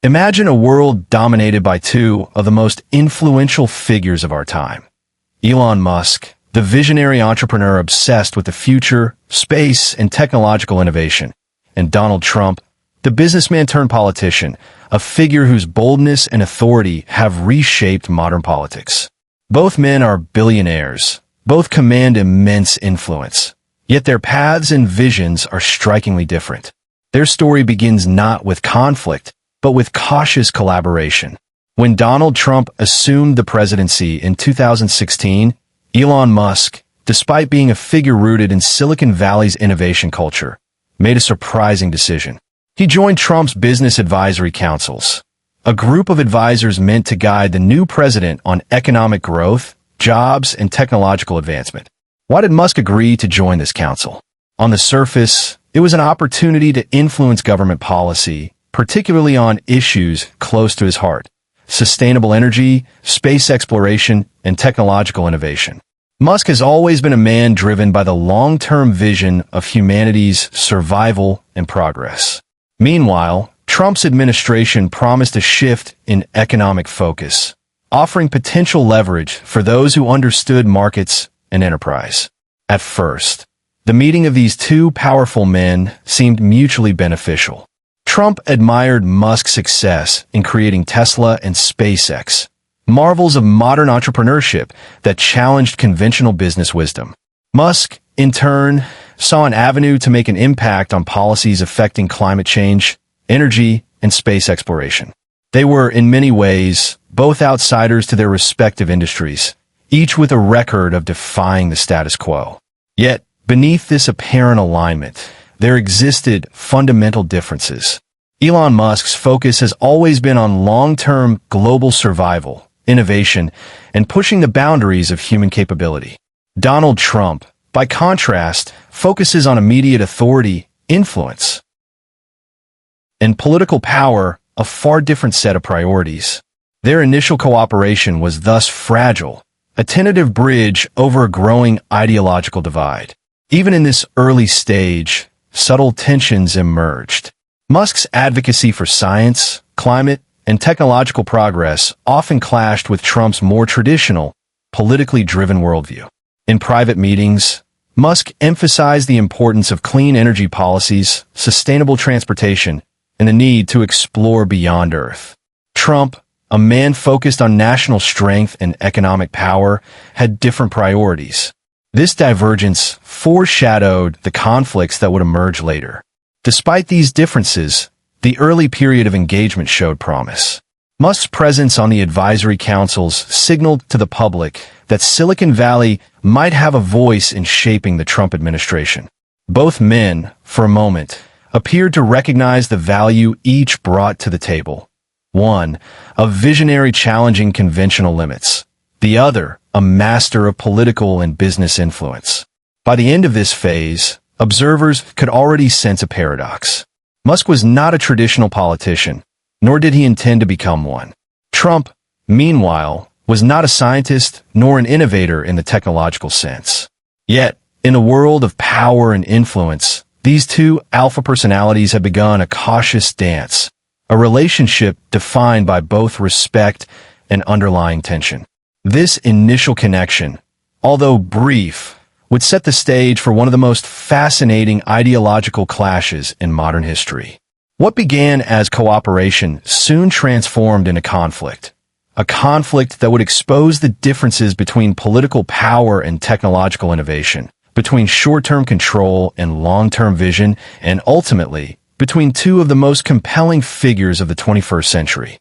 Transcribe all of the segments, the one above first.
Imagine a world dominated by two of the most influential figures of our time. Elon Musk, the visionary entrepreneur obsessed with the future, space, and technological innovation, and Donald Trump, the businessman turned politician, a figure whose boldness and authority have reshaped modern politics. Both men are billionaires. Both command immense influence. Yet their paths and visions are strikingly different. Their story begins not with conflict, but with cautious collaboration. When Donald Trump assumed the presidency in 2016, Elon Musk, despite being a figure rooted in Silicon Valley's innovation culture, made a surprising decision. He joined Trump's business advisory councils, a group of advisors meant to guide the new president on economic growth, jobs, and technological advancement. Why did Musk agree to join this council? On the surface, it was an opportunity to influence government policy, particularly on issues close to his heart: sustainable energy, space exploration, and technological innovation. Musk has always been a man driven by the long-term vision of humanity's survival and progress. Meanwhile, Trump's administration promised a shift in economic focus, offering potential leverage for those who understood markets and enterprise. At first, the meeting of these two powerful men seemed mutually beneficial. Trump admired Musk's success in creating Tesla and SpaceX, marvels of modern entrepreneurship that challenged conventional business wisdom. Musk, in turn, saw an avenue to make an impact on policies affecting climate change, energy, and space exploration. They were, in many ways, both outsiders to their respective industries, each with a record of defying the status quo. Yet, beneath this apparent alignment, there existed fundamental differences. Elon Musk's focus has always been on long-term global survival, innovation, and pushing the boundaries of human capability. Donald Trump, by contrast, focuses on immediate authority, influence, and political power, a far different set of priorities. Their initial cooperation was thus fragile, a tentative bridge over a growing ideological divide. Even in this early stage, subtle tensions emerged. Musk's advocacy for science, climate, and technological progress often clashed with Trump's more traditional, politically driven worldview. In private meetings, Musk emphasized the importance of clean energy policies, sustainable transportation, and the need to explore beyond Earth. Trump, a man focused on national strength and economic power, had different priorities. This divergence foreshadowed the conflicts that would emerge later. Despite these differences, the early period of engagement showed promise. Musk's presence on the advisory councils signaled to the public that Silicon Valley might have a voice in shaping the Trump administration. Both men, for a moment, appeared to recognize the value each brought to the table. One, a visionary challenging conventional limits. The other, a master of political and business influence. By the end of this phase, observers could already sense a paradox. Musk was not a traditional politician, nor did he intend to become one. Trump, meanwhile, was not a scientist nor an innovator in the technological sense. Yet, in a world of power and influence, these two alpha personalities had begun a cautious dance, a relationship defined by both respect and underlying tension. This initial connection, although brief, would set the stage for one of the most fascinating ideological clashes in modern history. What began as cooperation soon transformed into conflict, a conflict that would expose the differences between political power and technological innovation, between short-term control and long-term vision, and ultimately, between two of the most compelling figures of the 21st century.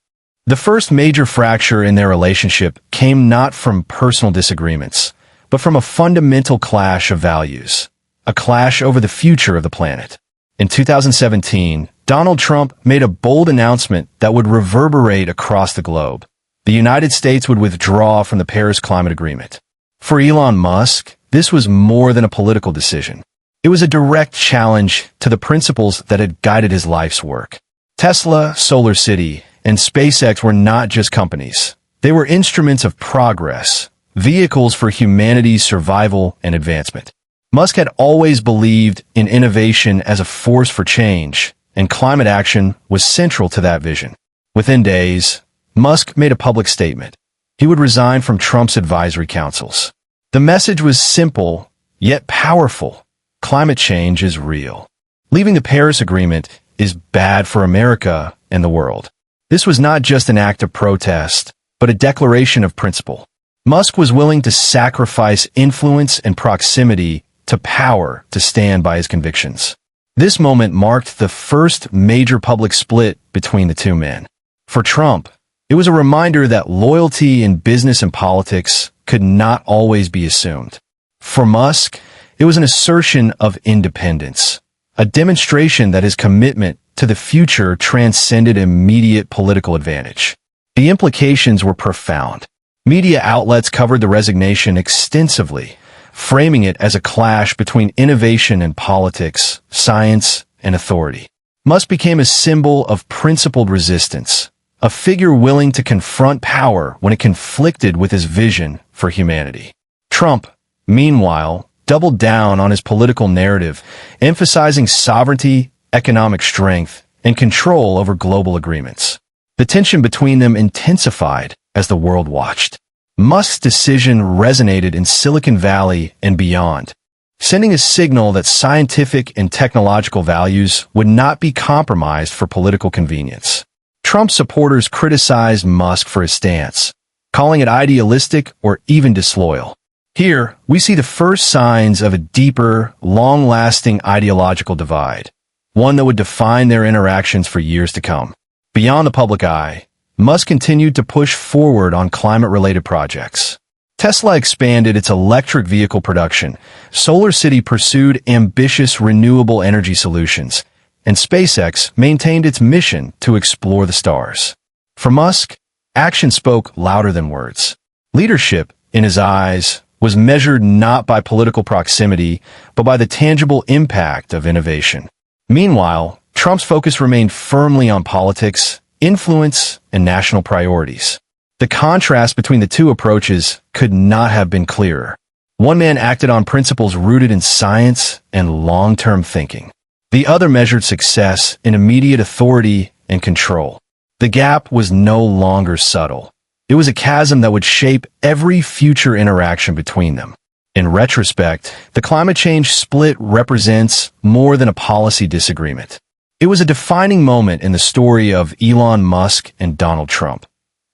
The first major fracture in their relationship came not from personal disagreements, but from a fundamental clash of values, a clash over the future of the planet. In 2017, Donald Trump made a bold announcement that would reverberate across the globe. The United States would withdraw from the Paris Climate Agreement. For Elon Musk, this was more than a political decision. It was a direct challenge to the principles that had guided his life's work. Tesla, Solar City, and SpaceX were not just companies. They were instruments of progress, vehicles for humanity's survival and advancement. Musk had always believed in innovation as a force for change, and climate action was central to that vision. Within days, Musk made a public statement. He would resign from Trump's advisory councils. The message was simple, yet powerful. Climate change is real. Leaving the Paris Agreement is bad for America and the world. This was not just an act of protest, but a declaration of principle. Musk was willing to sacrifice influence and proximity to power to stand by his convictions. This moment marked the first major public split between the two men. For Trump, it was a reminder that loyalty in business and politics could not always be assumed. For Musk, it was an assertion of independence, a demonstration that his commitment to the future transcended immediate political advantage. The implications were profound. Media outlets covered the resignation extensively, framing it as a clash between innovation and politics, science and authority. Musk became a symbol of principled resistance, a figure willing to confront power when it conflicted with his vision for humanity. Trump, meanwhile, doubled down on his political narrative, emphasizing sovereignty, economic strength, and control over global agreements. The tension between them intensified as the world watched. Musk's decision resonated in Silicon Valley and beyond, sending a signal that scientific and technological values would not be compromised for political convenience. Trump supporters criticized Musk for his stance, calling it idealistic or even disloyal. Here, we see the first signs of a deeper, long-lasting ideological divide, one that would define their interactions for years to come. Beyond the public eye, Musk continued to push forward on climate-related projects. Tesla expanded its electric vehicle production, SolarCity pursued ambitious renewable energy solutions, and SpaceX maintained its mission to explore the stars. For Musk, action spoke louder than words. Leadership, in his eyes, was measured not by political proximity, but by the tangible impact of innovation. Meanwhile, Trump's focus remained firmly on politics, influence, and national priorities. The contrast between the two approaches could not have been clearer. One man acted on principles rooted in science and long-term thinking. The other measured success in immediate authority and control. The gap was no longer subtle. It was a chasm that would shape every future interaction between them. In retrospect, the climate change split represents more than a policy disagreement. It was a defining moment in the story of Elon Musk and Donald Trump.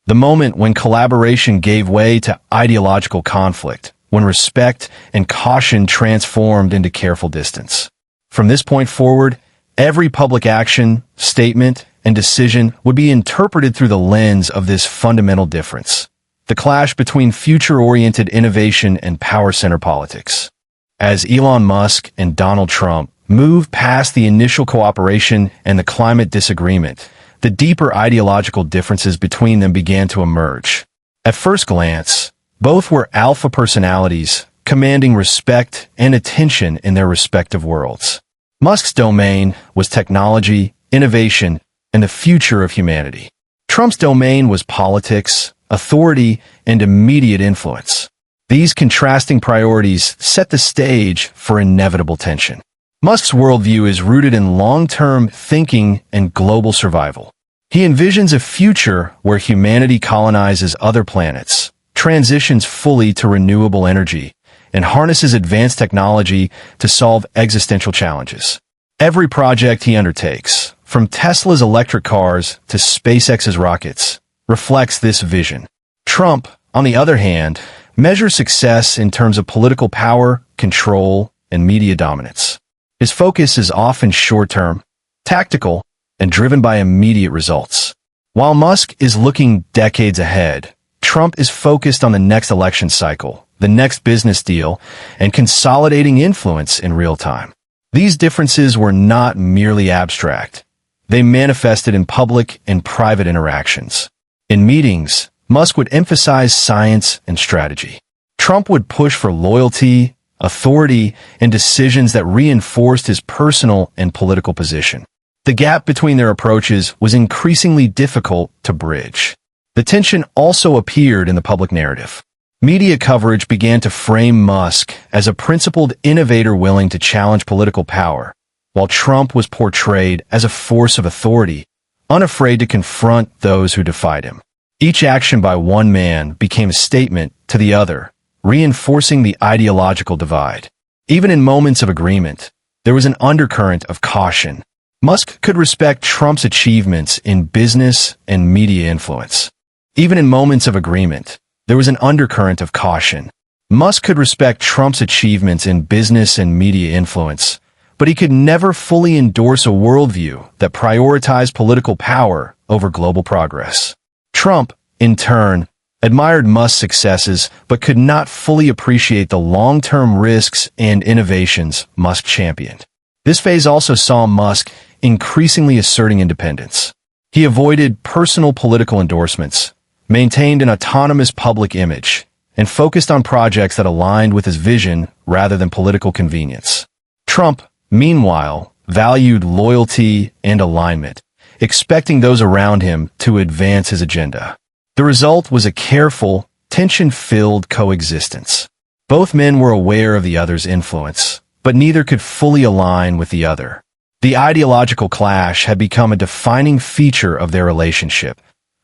The moment when collaboration gave way to ideological conflict, when respect and caution transformed into careful distance. From this point forward, every public action, statement, and decision would be interpreted through the lens of this fundamental difference, the clash between future-oriented innovation and power-center politics. As Elon Musk and Donald Trump moved past the initial cooperation and the climate disagreement, the deeper ideological differences between them began to emerge. At first glance, both were alpha personalities, commanding respect and attention in their respective worlds. Musk's domain was technology, innovation, and the future of humanity. Trump's domain was politics, authority, and immediate influence. These contrasting priorities set the stage for inevitable tension. Musk's worldview is rooted in long-term thinking and global survival. He envisions a future where humanity colonizes other planets, transitions fully to renewable energy, and harnesses advanced technology to solve existential challenges. Every project he undertakes, from Tesla's electric cars to SpaceX's rockets, reflects this vision. Trump, on the other hand, measures success in terms of political power, control, and media dominance. His focus is often short-term, tactical, and driven by immediate results. While Musk is looking decades ahead, Trump is focused on the next election cycle, the next business deal, and consolidating influence in real time. These differences were not merely abstract. They manifested in public and private interactions. In meetings, Musk would emphasize science and strategy. Trump would push for loyalty, authority, and decisions that reinforced his personal and political position. The gap between their approaches was increasingly difficult to bridge. The tension also appeared in the public narrative. Media coverage began to frame Musk as a principled innovator willing to challenge political power, while Trump was portrayed as a force of authority, unafraid to confront those who defied him. Each action by one man became a statement to the other, reinforcing the ideological divide. Even in moments of agreement, there was an undercurrent of caution. Musk could respect Trump's achievements in business and media influence. Even in moments of agreement, there was an undercurrent of caution. Musk could respect Trump's achievements in business and media influence, but he could never fully endorse a worldview that prioritized political power over global progress. Trump, in turn, admired Musk's successes but could not fully appreciate the long-term risks and innovations Musk championed. This phase also saw Musk increasingly asserting independence. He avoided personal political endorsements, maintained an autonomous public image, and focused on projects that aligned with his vision rather than political convenience. Trump, meanwhile, valued loyalty and alignment, expecting those around him to advance his agenda. The result was a careful, tension-filled coexistence. Both men were aware of the other's influence, but neither could fully align with the other. The ideological clash had become a defining feature of their relationship,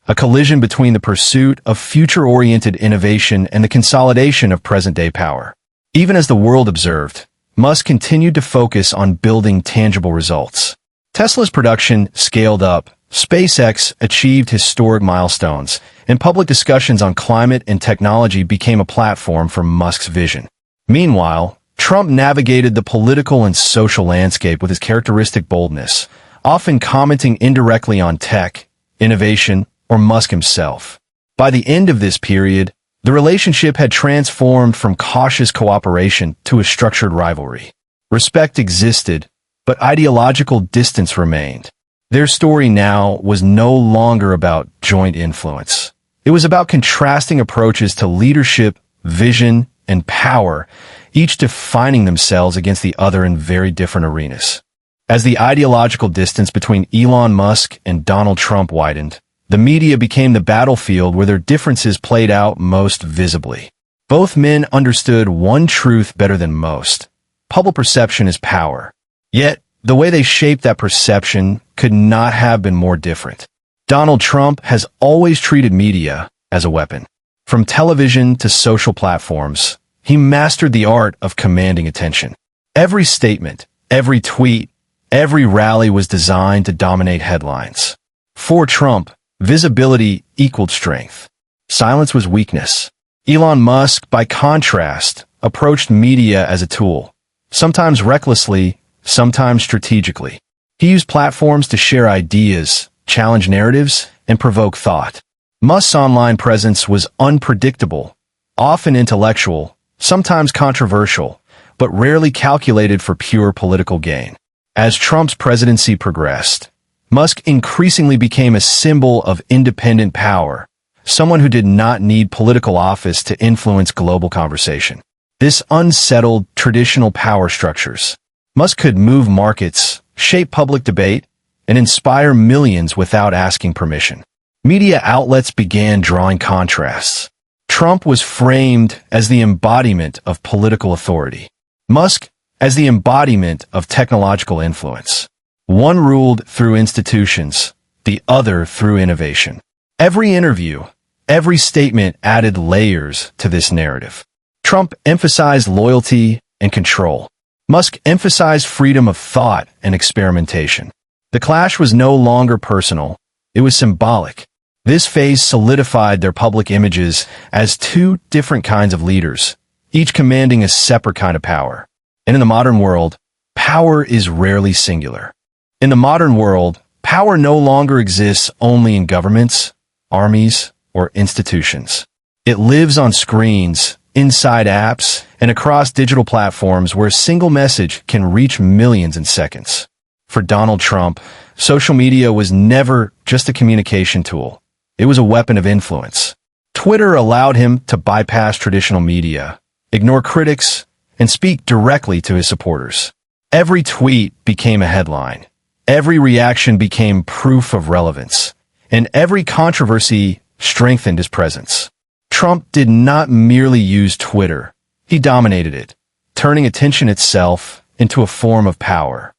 a collision between the pursuit of future-oriented innovation and the consolidation of present-day power. Even as the world observed, Musk continued to focus on building tangible results. Tesla's production scaled up, SpaceX achieved historic milestones, and public discussions on climate and technology became a platform for Musk's vision. Meanwhile, Trump navigated the political and social landscape with his characteristic boldness, often commenting indirectly on tech, innovation, or Musk himself. By the end of this period, the relationship had transformed from cautious cooperation to a structured rivalry. Respect existed, but ideological distance remained. Their story now was no longer about joint influence. It was about contrasting approaches to leadership, vision, and power, each defining themselves against the other in very different arenas. As the ideological distance between Elon Musk and Donald Trump widened, the media became the battlefield where their differences played out most visibly. Both men understood one truth better than most: public perception is power. Yet, the way they shaped that perception could not have been more different. Donald Trump has always treated media as a weapon. From television to social platforms, he mastered the art of commanding attention. Every statement, every tweet, every rally was designed to dominate headlines. For Trump, visibility equaled strength. Silence was weakness. Elon Musk, by contrast, approached media as a tool, sometimes recklessly, sometimes strategically. He used platforms to share ideas, challenge narratives, and provoke thought. Musk's online presence was unpredictable, often intellectual, sometimes controversial, but rarely calculated for pure political gain. As Trump's presidency progressed, Musk increasingly became a symbol of independent power, someone who did not need political office to influence global conversation. This unsettled traditional power structures. Musk could move markets, shape public debate, and inspire millions without asking permission. Media outlets began drawing contrasts. Trump was framed as the embodiment of political authority. Musk as the embodiment of technological influence. One ruled through institutions, the other through innovation. Every interview, every statement added layers to this narrative. Trump emphasized loyalty and control. Musk emphasized freedom of thought and experimentation. The clash was no longer personal, it was symbolic. This phase solidified their public images as two different kinds of leaders, each commanding a separate kind of power. And in the modern world, power is rarely singular. In the modern world, power no longer exists only in governments, armies, or institutions. It lives on screens, inside apps, and across digital platforms where a single message can reach millions in seconds. For Donald Trump, social media was never just a communication tool. It was a weapon of influence. Twitter allowed him to bypass traditional media, ignore critics, and speak directly to his supporters. Every tweet became a headline. Every reaction became proof of relevance. And every controversy strengthened his presence. Trump did not merely use Twitter. He dominated it, turning attention itself into a form of power.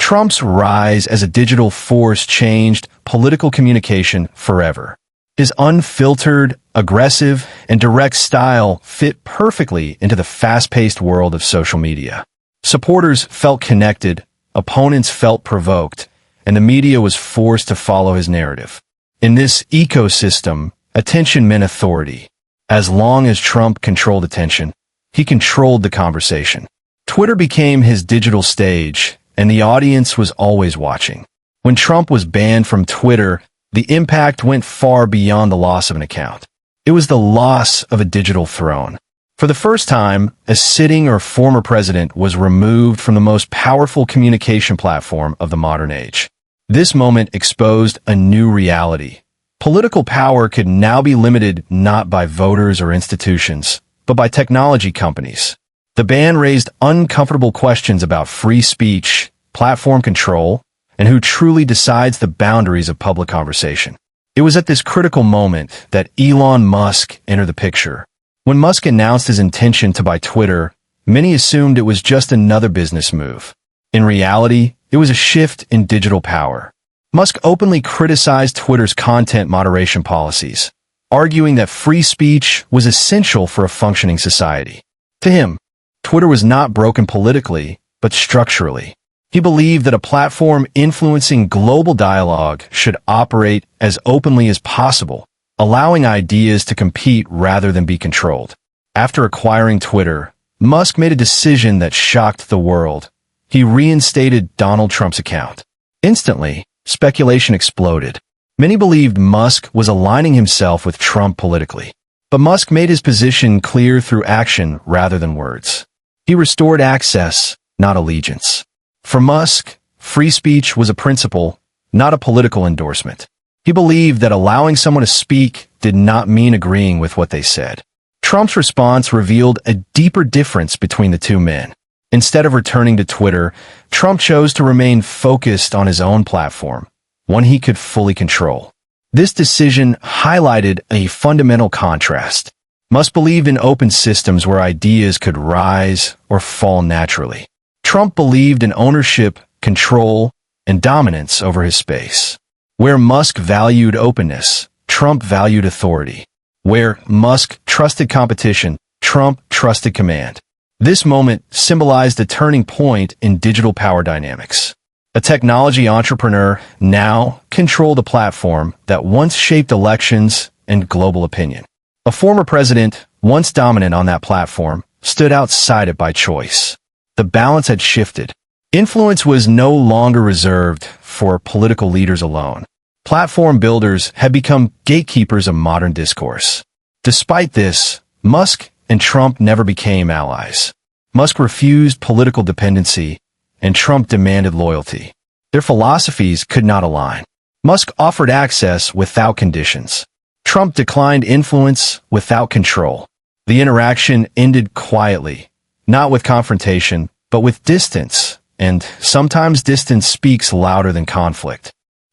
Trump's rise as a digital force changed political communication forever. His unfiltered, aggressive, and direct style fit perfectly into the fast-paced world of social media. Supporters felt connected, opponents felt provoked, and the media was forced to follow his narrative. In this ecosystem, attention meant authority. As long as Trump controlled attention, he controlled the conversation. Twitter became his digital stage, and the audience was always watching. When Trump was banned from Twitter, the impact went far beyond the loss of an account. It was the loss of a digital throne. For the first time, a sitting or former president was removed from the most powerful communication platform of the modern age. This moment exposed a new reality. Political power could now be limited not by voters or institutions, but by technology companies. The ban raised uncomfortable questions about free speech, platform control, and who truly decides the boundaries of public conversation. It was at this critical moment that Elon Musk entered the picture. When Musk announced his intention to buy Twitter, many assumed it was just another business move. In reality, it was a shift in digital power. Musk openly criticized Twitter's content moderation policies, arguing that free speech was essential for a functioning society. To him, Twitter was not broken politically, but structurally. He believed that a platform influencing global dialogue should operate as openly as possible, allowing ideas to compete rather than be controlled. After acquiring Twitter, Musk made a decision that shocked the world. He reinstated Donald Trump's account. Instantly, speculation exploded. Many believed Musk was aligning himself with Trump politically. But Musk made his position clear through action rather than words. He restored access, not allegiance. For Musk, free speech was a principle, not a political endorsement. He believed that allowing someone to speak did not mean agreeing with what they said. Trump's response revealed a deeper difference between the two men. Instead of returning to Twitter, Trump chose to remain focused on his own platform, one he could fully control. This decision highlighted a fundamental contrast. Musk believed in open systems where ideas could rise or fall naturally. Trump believed in ownership, control, and dominance over his space. Where Musk valued openness, Trump valued authority. Where Musk trusted competition, Trump trusted command. This moment symbolized a turning point in digital power dynamics. A technology entrepreneur now controlled a platform that once shaped elections and global opinion. A former president, once dominant on that platform, stood outside it by choice. The balance had shifted. Influence was no longer reserved for political leaders alone. Platform builders had become gatekeepers of modern discourse. Despite this, Musk and Trump never became allies. Musk refused political dependency, and Trump demanded loyalty. Their philosophies could not align. Musk offered access without conditions. Trump declined influence without control. The interaction ended quietly, not with confrontation, but with distance, and sometimes distance speaks louder than conflict.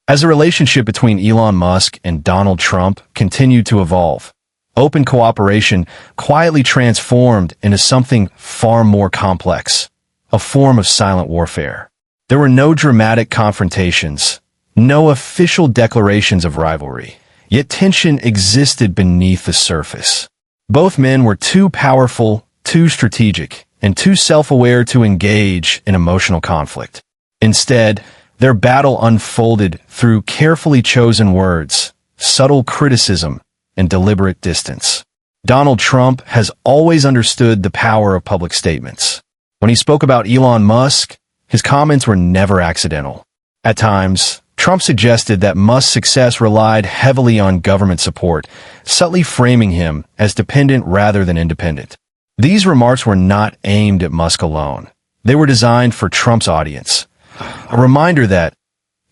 As the relationship between Elon Musk and Donald Trump continued to evolve, open cooperation quietly transformed into something far more complex, a form of silent warfare. There were no dramatic confrontations, no official declarations of rivalry, yet tension existed beneath the surface. Both men were too powerful, too strategic, and too self-aware to engage in emotional conflict. Instead, their battle unfolded through carefully chosen words, subtle criticism, and deliberate distance. Donald Trump has always understood the power of public statements. When he spoke about Elon Musk, his comments were never accidental. At times, Trump suggested that Musk's success relied heavily on government support, subtly framing him as dependent rather than independent. These remarks were not aimed at Musk alone. They were designed for Trump's audience. A reminder that,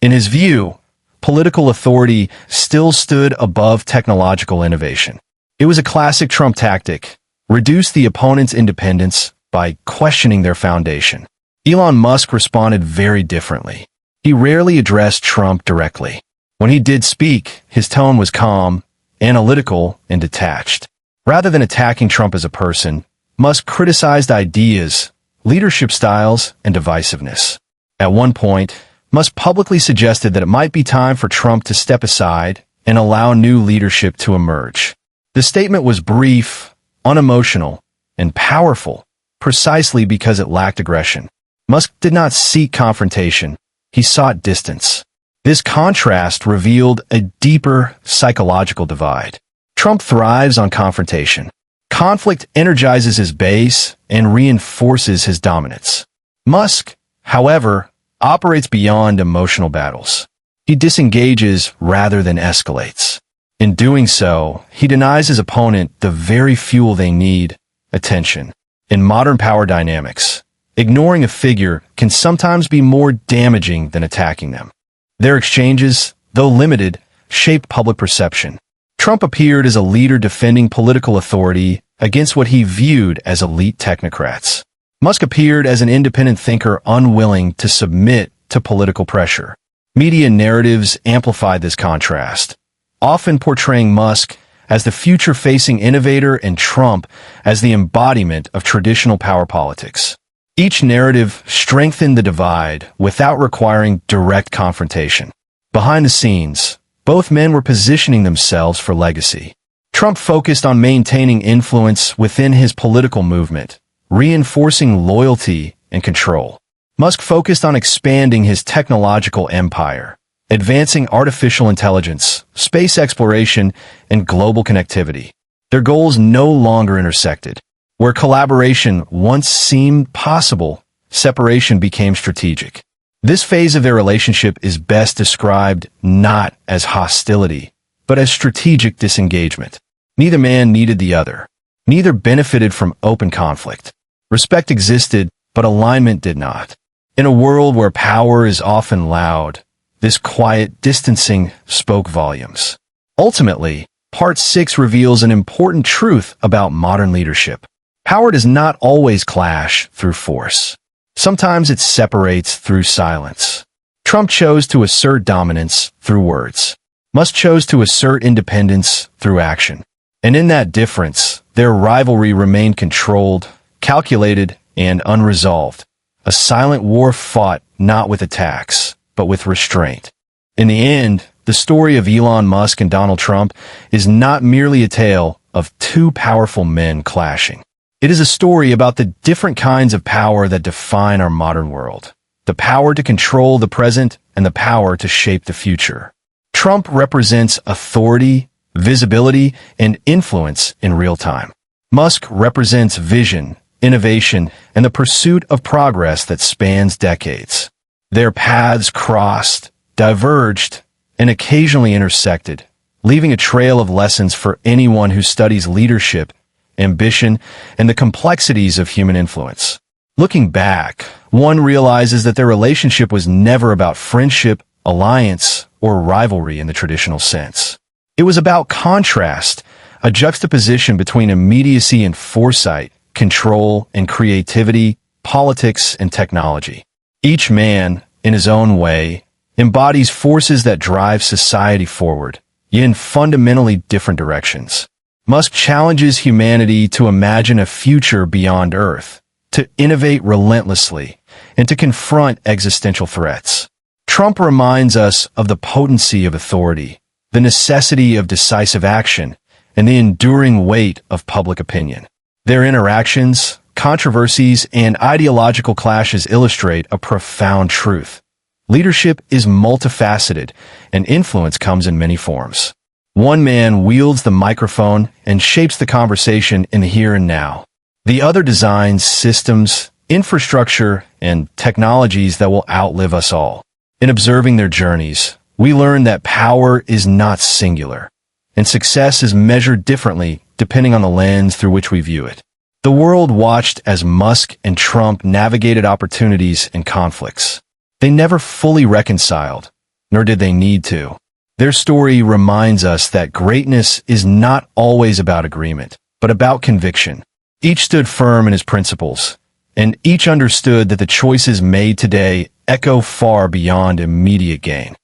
in his view, political authority still stood above technological innovation. It was a classic Trump tactic: reduce the opponent's independence by questioning their foundation. Elon Musk responded very differently. He rarely addressed Trump directly. When he did speak, his tone was calm, analytical, and detached. Rather than attacking Trump as a person, Musk criticized ideas, leadership styles, and divisiveness. At one point, Musk publicly suggested that it might be time for Trump to step aside and allow new leadership to emerge. The statement was brief, unemotional, and powerful, precisely because it lacked aggression. Musk did not seek confrontation. He sought distance. This contrast revealed a deeper psychological divide. Trump thrives on confrontation. Conflict energizes his base and reinforces his dominance. Musk, however, operates beyond emotional battles. He disengages rather than escalates. In doing so, he denies his opponent the very fuel they need, attention. In modern power dynamics, ignoring a figure can sometimes be more damaging than attacking them. Their exchanges, though limited, shaped public perception. Trump appeared as a leader defending political authority against what he viewed as elite technocrats. Musk appeared as an independent thinker unwilling to submit to political pressure. Media narratives amplified this contrast, often portraying Musk as the future-facing innovator and Trump as the embodiment of traditional power politics. Each narrative strengthened the divide without requiring direct confrontation. Behind the scenes, both men were positioning themselves for legacy. Trump focused on maintaining influence within his political movement, reinforcing loyalty and control. Musk focused on expanding his technological empire, advancing artificial intelligence, space exploration, and global connectivity. Their goals no longer intersected. Where collaboration once seemed possible, separation became strategic. This phase of their relationship is best described not as hostility, but as strategic disengagement. Neither man needed the other. Neither benefited from open conflict. Respect existed, but alignment did not. In a world where power is often loud, this quiet distancing spoke volumes. Ultimately, Part 6 reveals an important truth about modern leadership. Power does not always clash through force. Sometimes it separates through silence. Trump chose to assert dominance through words. Musk chose to assert independence through action. And in that difference, their rivalry remained controlled, calculated, and unresolved. A silent war fought not with attacks, but with restraint. In the end, the story of Elon Musk and Donald Trump is not merely a tale of two powerful men clashing. It is a story about the different kinds of power that define our modern world. The power to control the present and the power to shape the future. Trump represents authority, visibility, and influence in real time. Musk represents vision, innovation, and the pursuit of progress that spans decades. Their paths crossed, diverged, and occasionally intersected, leaving a trail of lessons for anyone who studies leadership, ambition, and the complexities of human influence. Looking back, one realizes that their relationship was never about friendship, alliance, or rivalry in the traditional sense. It was about contrast, a juxtaposition between immediacy and foresight, control and creativity, politics and technology. Each man, in his own way, embodies forces that drive society forward, yet in fundamentally different directions. Musk challenges humanity to imagine a future beyond Earth, to innovate relentlessly, and to confront existential threats. Trump reminds us of the potency of authority, the necessity of decisive action, and the enduring weight of public opinion. Their interactions, controversies, and ideological clashes illustrate a profound truth. Leadership is multifaceted, and influence comes in many forms. One man wields the microphone and shapes the conversation in the here and now. The other designs systems, infrastructure, and technologies that will outlive us all. In observing their journeys, we learn that power is not singular, and success is measured differently depending on the lens through which we view it. The world watched as Musk and Trump navigated opportunities and conflicts. They never fully reconciled, nor did they need to. Their story reminds us that greatness is not always about agreement, but about conviction. Each stood firm in his principles, and each understood that the choices made today echo far beyond immediate gain.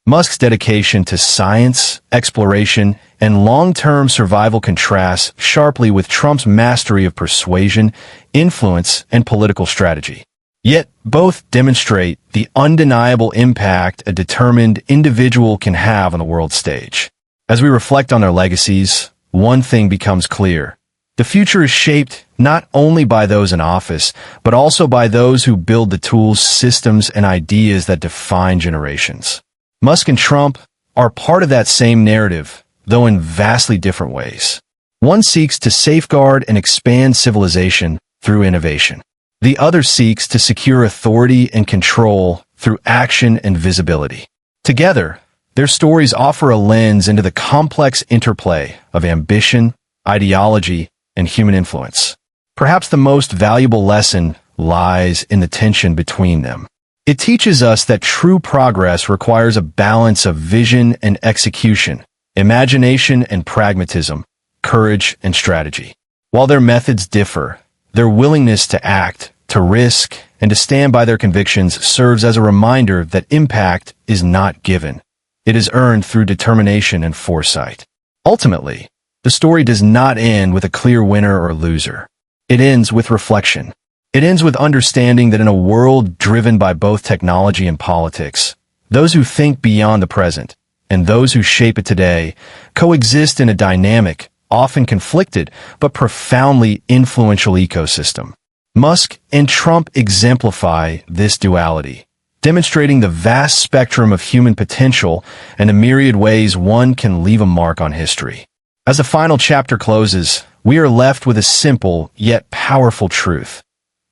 Musk's dedication to science, exploration, and long-term survival contrasts sharply with Trump's mastery of persuasion, influence, and political strategy. Yet both demonstrate the undeniable impact a determined individual can have on the world stage. As we reflect on their legacies, one thing becomes clear. The future is shaped not only by those in office, but also by those who build the tools, systems, and ideas that define generations. Musk and Trump are part of that same narrative, though in vastly different ways. One seeks to safeguard and expand civilization through innovation. The other seeks to secure authority and control through action and visibility. Together, their stories offer a lens into the complex interplay of ambition, ideology, and human influence. Perhaps the most valuable lesson lies in the tension between them. It teaches us that true progress requires a balance of vision and execution, imagination and pragmatism, courage and strategy. While their methods differ, their willingness to act, to risk, and to stand by their convictions serves as a reminder that impact is not given. It is earned through determination and foresight. Ultimately, the story does not end with a clear winner or loser. It ends with reflection. It ends with understanding that in a world driven by both technology and politics, those who think beyond the present and those who shape it today coexist in a dynamic, often conflicted, but profoundly influential ecosystem. Musk and Trump exemplify this duality, demonstrating the vast spectrum of human potential and the myriad ways one can leave a mark on history. As the final chapter closes, we are left with a simple yet powerful truth.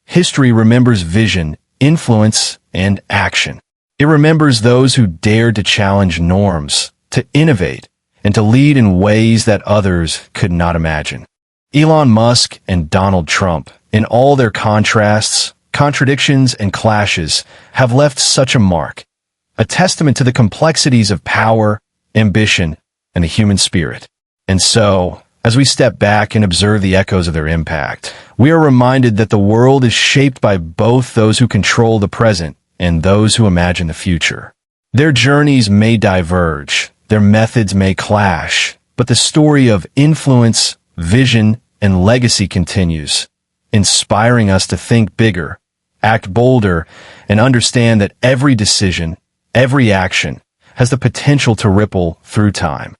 History remembers vision, influence, and action. It remembers those who dared to challenge norms, to innovate, and to lead in ways that others could not imagine. Elon Musk and Donald Trump, in all their contrasts, contradictions, and clashes, have left such a mark, a testament to the complexities of power, ambition, and the human spirit. And so, as we step back and observe the echoes of their impact, we are reminded that the world is shaped by both those who control the present and those who imagine the future. Their journeys may diverge, their methods may clash, but the story of influence, vision, and legacy continues, inspiring us to think bigger, act bolder, and understand that every decision, every action, has the potential to ripple through time.